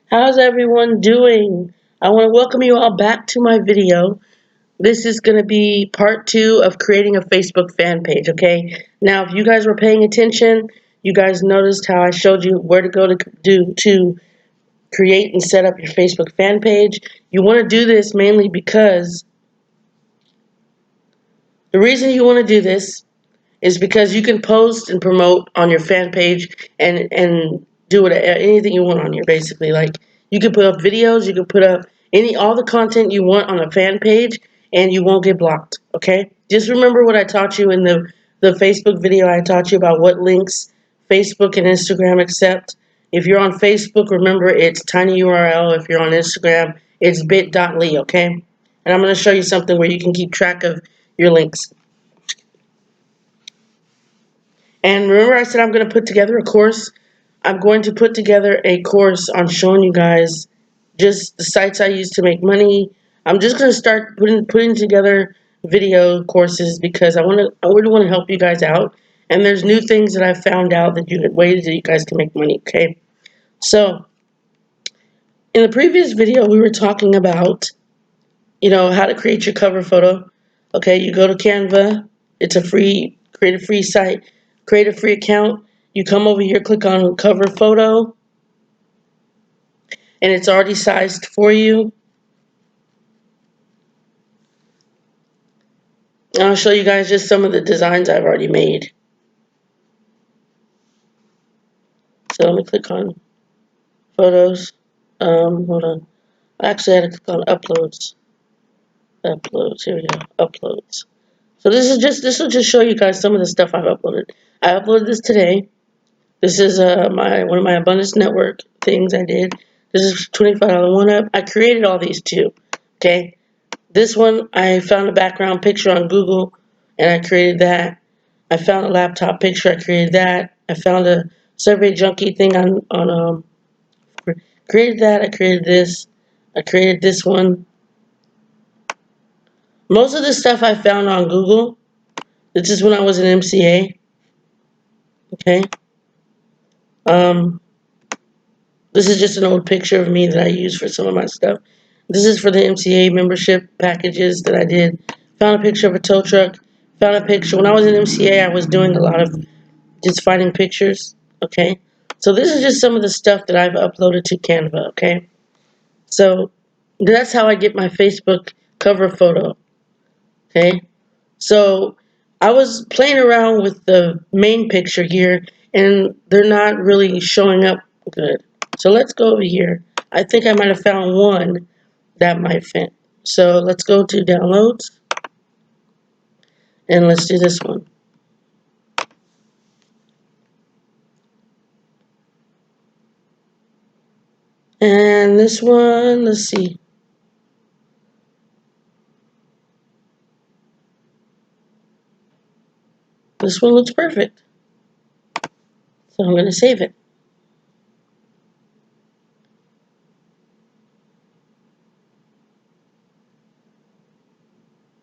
How's everyone doing? I want to welcome you all back to my video. This is going to be part 2 of creating a Facebook fan page, okay? Now, if you guys were paying attention, you guys noticed how I showed you where to go to create and set up your Facebook fan page. You want to do this mainly because the reason you want to do this is because you can post and promote on your fan page and do anything you want on here, basically. Like, you can put up videos, you can put up all the content you want on a fan page, and you won't get blocked, okay? Just remember what I taught you in the Facebook video. I taught you about what links Facebook and Instagram accept. If you're on Facebook, remember it's tinyurl. If you're on Instagram, it's bit.ly, okay? And I'm going to show you something where you can keep track of your links. And remember I said I'm going to put together a course? I'm going to put together a course on showing you guys just the sites I use to make money. I'm just going to start putting together video courses because I really want to help you guys out. And there's new things that I've found out ways that you guys can make money, okay? So, in the previous video we were talking about, how to create your cover photo. Okay, you go to Canva. It's create a free site, create a free account. You come over here, click on cover photo, and it's already sized for you. And I'll show you guys just some of the designs I've already made. So let me click on photos. Hold on. I actually had to click on uploads. Uploads. Here we go. Uploads. So this will just show you guys some of the stuff I've uploaded. I uploaded this today. This is one of my Abundance Network things I did. This is $25 one-up. I created all these too. Okay. This one, I found a background picture on Google, and I created that. I found a laptop picture. I created that. I found a Survey Junkie thing created that. I created this. I created this one. Most of the stuff I found on Google. This is when I was in MCA. Okay. This is just an old picture of me that I use for some of my stuff. This is for the MCA membership packages that I did. Found a picture of a tow truck. Found a picture. When I was in MCA, I was doing a lot of just finding pictures. Okay. So this is just some of the stuff that I've uploaded to Canva. Okay. So that's how I get my Facebook cover photo. Okay. So I was playing around with the main picture here, and they're not really showing up good. So let's go over here. I think I might have found one that might fit. So let's go to downloads, and let's do this one. And this one, let's see. This one looks perfect. So I'm going to save it.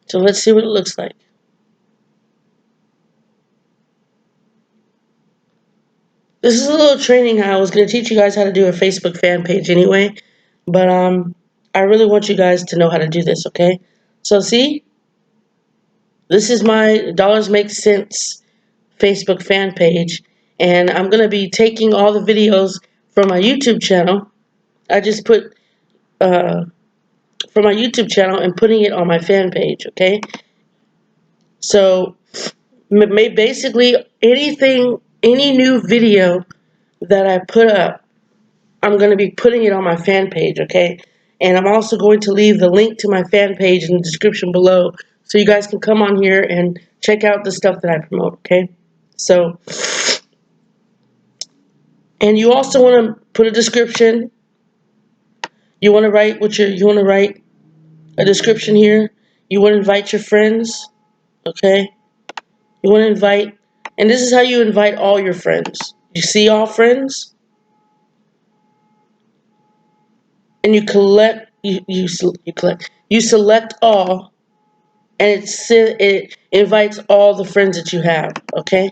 So let's see what it looks like. This is a little training. I was going to teach you guys how to do a Facebook fan page anyway, but I really want you guys to know how to do this, okay? So see, this is my Dollars Make Sense Facebook fan page, and I'm going to be taking all the videos from my YouTube channel. I just put from my YouTube channel and putting it on my fan page, okay? So basically any new video that I put up, I'm going to be putting it on my fan page, okay? And I'm also going to leave the link to my fan page in the description below so you guys can come on here and check out the stuff that I promote, okay? So, and you also want to put a description. You want to write a description here. You want to invite your friends, okay? You want to invite, and this is how you invite all your friends. You see all friends, and you select all, and it invites all the friends that you have, okay?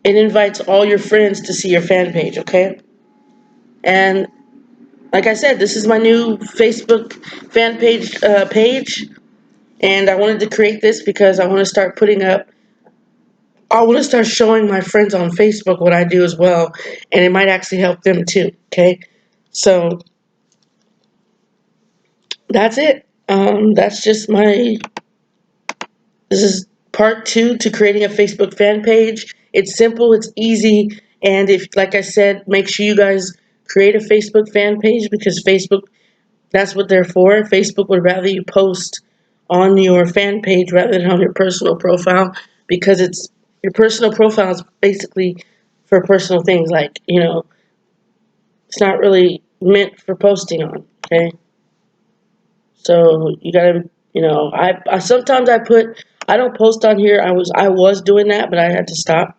It invites all your friends to see your fan page, okay? And like I said, this is my new Facebook fan page, and I wanted to create this because I want to start showing my friends on Facebook what I do as well, and it might actually help them too. Okay, so that's it. That's just my. This is part 2 to creating a Facebook fan page. It's simple, it's easy, and if, like I said, make sure you guys create a Facebook fan page because Facebook, that's what they're for. Facebook would rather you post on your fan page rather than on your personal profile because your personal profile is basically for personal things like, it's not really meant for posting on, okay? So you gotta, I sometimes I don't post on here. I was doing that, but I had to stop.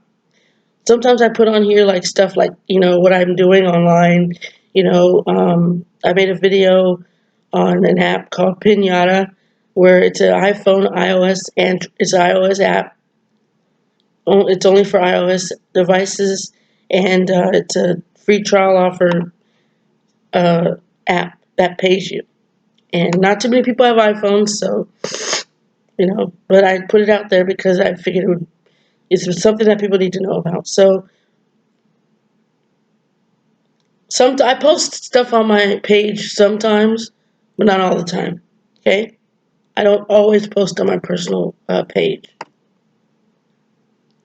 Sometimes I put on here like stuff like, what I'm doing online. I made a video on an app called Pinata, where it's an iPhone, iOS, and it's an iOS app. It's only for iOS devices, and it's a free trial offer app that pays you. And not too many people have iPhones, so but I put it out there because I figured it's something that people need to know about. So I post stuff on my page sometimes, but not all the time. Okay, I don't always post on my personal page.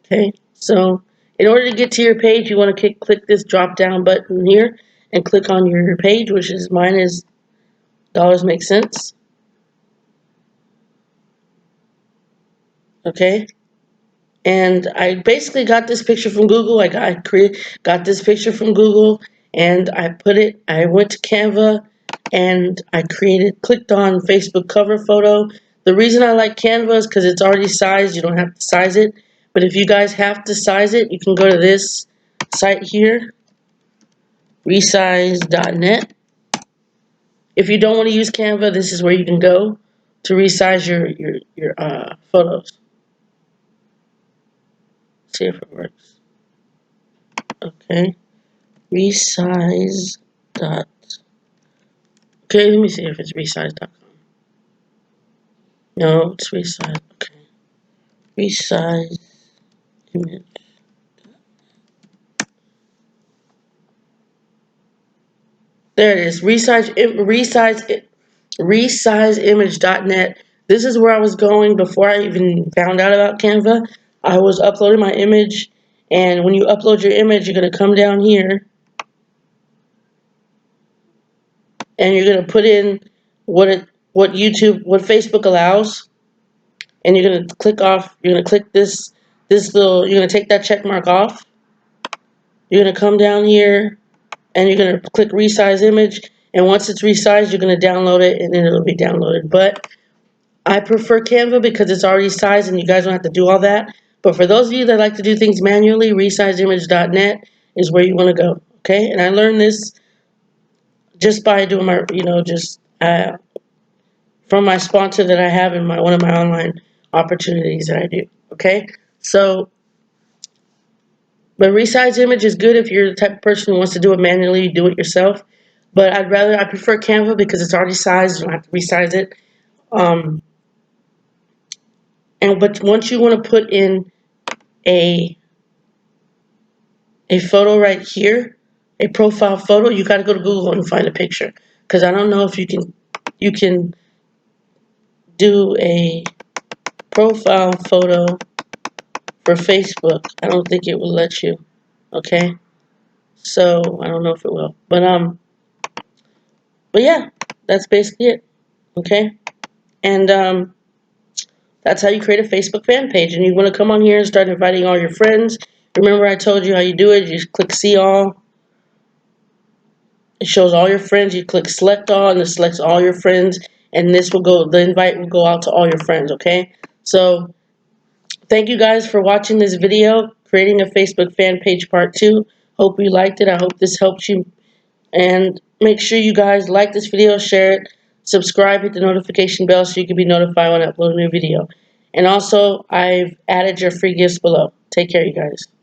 Okay, so in order to get to your page, you want to click this drop down button here and click on your page, which is mine is Dollars Make Sense. Okay, and I basically got this picture from Google. I got this picture from Google, and I went to Canva, and I clicked on Facebook cover photo. The reason I like Canva is because it's already sized. You don't have to size it. But if you guys have to size it, you can go to this site here, resize.net. If you don't want to use Canva, this is where you can go to resize your photos. See if it works. Okay. Resize dot. Okay, let me see if it's resize.com. No, it's resize. Okay. Resize image. There it is. Resizeimage.net. This is where I was going before I even found out about Canva. I was uploading my image, and when you upload your image, you're going to come down here, and you're going to put in what Facebook allows, and you're going to click this you're going to take that check mark off. You're going to come down here, and you're going to click resize image, and once it's resized, you're going to download it, and then it'll be downloaded. But I prefer Canva because it's already sized, and you guys don't have to do all that. But for those of you that like to do things manually, resizeimage.net is where you want to go. Okay, and I learned this just by doing my, from my sponsor that I have in one of my online opportunities that I do. Okay, so but resize image is good if you're the type of person who wants to do it manually, you do it yourself. But I prefer Canva because it's already sized, you don't have to resize it. But once you want to put in a photo right here, a profile photo, you got to go to Google and find a picture. Because I don't know if you can do a profile photo for Facebook. I don't think it will let you. Okay, so I don't know if it will. But yeah, that's basically it. Okay, and that's how you create a Facebook fan page. And you want to come on here and start inviting all your friends. Remember I told you how you do it. You just click see all. It shows all your friends. You click select all, and it selects all your friends. And the invite will go out to all your friends, okay? So thank you guys for watching this video, creating a Facebook fan page part 2. Hope you liked it. I hope this helped you. And make sure you guys like this video, share it, subscribe, hit the notification bell so you can be notified when I upload a new video. And also, I've added your free gifts below. Take care, you guys.